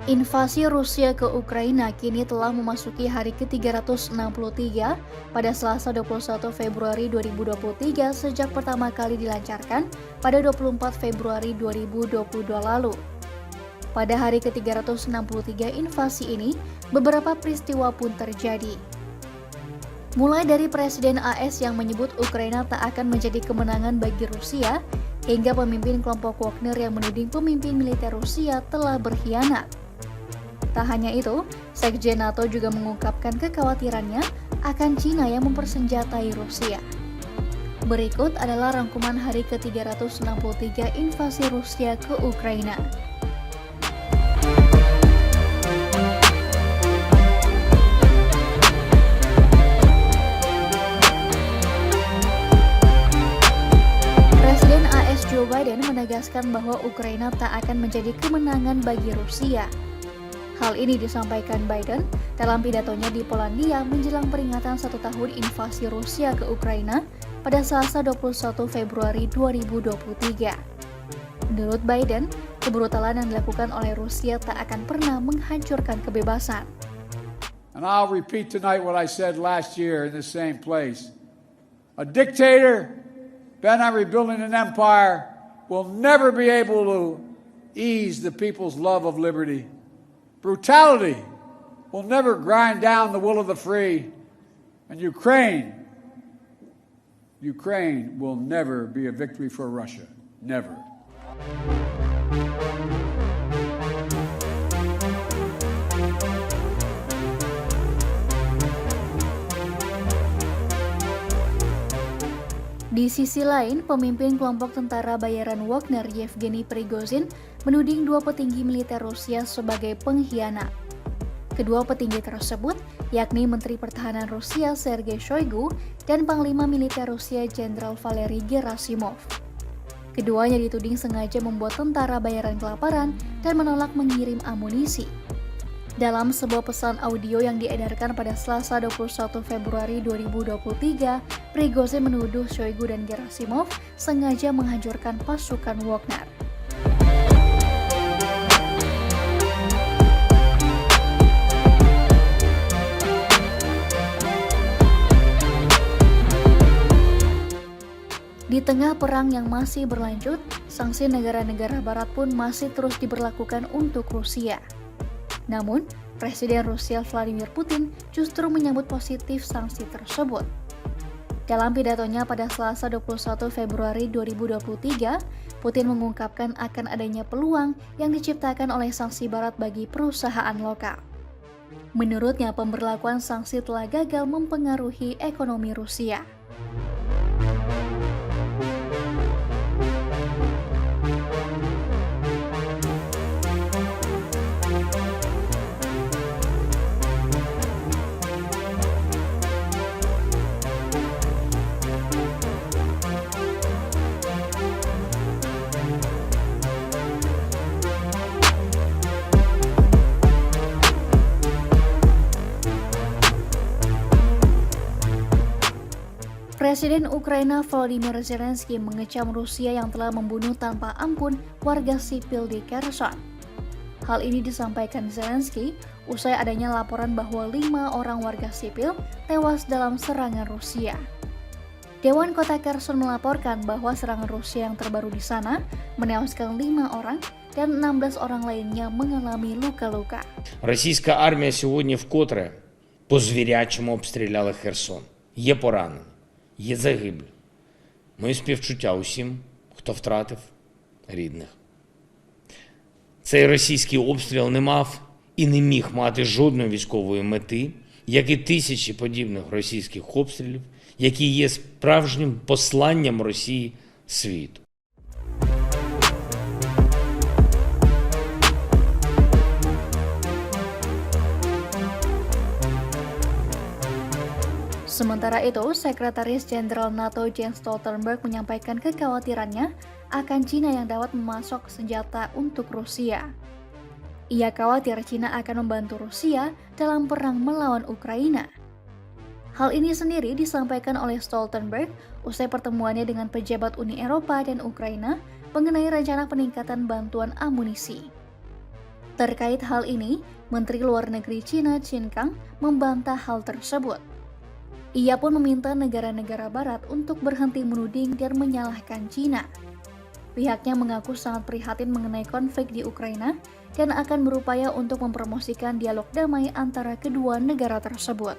Invasi Rusia ke Ukraina kini telah memasuki hari ke-363 pada Selasa 21 Februari 2023 sejak pertama kali dilancarkan pada 24 Februari 2022 lalu. Pada hari ke-363 invasi ini, beberapa peristiwa pun terjadi. Mulai dari Presiden AS yang menyebut Ukraina tak akan menjadi kemenangan bagi Rusia, hingga pemimpin kelompok Wagner yang menuding pemimpin militer Rusia telah berkhianat. Tak hanya itu, Sekjen NATO juga mengungkapkan kekhawatirannya akan Cina yang mempersenjatai Rusia. Berikut adalah rangkuman hari ke-363 invasi Rusia ke Ukraina. Presiden AS Joe Biden menegaskan bahwa Ukraina tak akan menjadi kemenangan bagi Rusia. Hal ini disampaikan Biden dalam pidatonya di Polandia menjelang peringatan 1 tahun invasi Rusia ke Ukraina pada Selasa 21 Februari 2023. Menurut Biden, kebrutalan yang dilakukan oleh Rusia tak akan pernah menghancurkan kebebasan. And I'll repeat tonight what I said last year in the same place. A dictator bent on rebuilding an empire will never be able to ease the people's love of liberty. Brutality will never grind down the will of the free, and Ukraine will never be a victory for Russia. Never. Di sisi lain, pemimpin kelompok tentara bayaran Wagner Yevgeny Prigozhin menuding dua petinggi militer Rusia sebagai pengkhianat. Kedua petinggi tersebut, yakni Menteri Pertahanan Rusia Sergei Shoigu dan Panglima Militer Rusia Jenderal Valery Gerasimov. Keduanya dituding sengaja membuat tentara bayaran kelaparan dan menolak mengirim amunisi. Dalam sebuah pesan audio yang diedarkan pada Selasa 21 Februari 2023, Prigozhin menuduh Shoigu dan Gerasimov sengaja menghancurkan pasukan Wagner. Di tengah perang yang masih berlanjut, sanksi negara-negara barat pun masih terus diberlakukan untuk Rusia. Namun, Presiden Rusia Vladimir Putin justru menyambut positif sanksi tersebut. Dalam pidatonya pada Selasa 21 Februari 2023, Putin mengungkapkan akan adanya peluang yang diciptakan oleh sanksi barat bagi perusahaan lokal. Menurutnya, pemberlakuan sanksi telah gagal mempengaruhi ekonomi Rusia. Presiden Ukraina Volodymyr Zelensky mengecam Rusia yang telah membunuh tanpa ampun warga sipil di Kherson. Hal ini disampaikan Zelensky usai adanya laporan bahwa 5 orang warga sipil tewas dalam serangan Rusia. Dewan Kota Kherson melaporkan bahwa serangan Rusia yang terbaru di sana menewaskan 5 orang dan 16 orang lainnya mengalami luka-luka. Російська армія сьогодні вкотре по-звірячому обстріляла Херсон. Є поранені. Є загиблі. Мої співчуття усім, хто втратив рідних. Цей російський обстріл не мав і не міг мати жодної військової мети, як і тисячі подібних російських обстрілів, які є справжнім посланням Росії світу. Sementara itu, Sekretaris Jenderal NATO Jens Stoltenberg menyampaikan kekhawatirannya akan Cina yang dapat memasok senjata untuk Rusia. Ia khawatir Cina akan membantu Rusia dalam perang melawan Ukraina. Hal ini sendiri disampaikan oleh Stoltenberg usai pertemuannya dengan pejabat Uni Eropa dan Ukraina mengenai rencana peningkatan bantuan amunisi. Terkait hal ini, Menteri Luar Negeri Cina Qin Gang membantah hal tersebut. Ia pun meminta negara-negara barat untuk berhenti menuding dan menyalahkan Cina. Pihaknya mengaku sangat prihatin mengenai konflik di Ukraina dan akan berupaya untuk mempromosikan dialog damai antara kedua negara tersebut.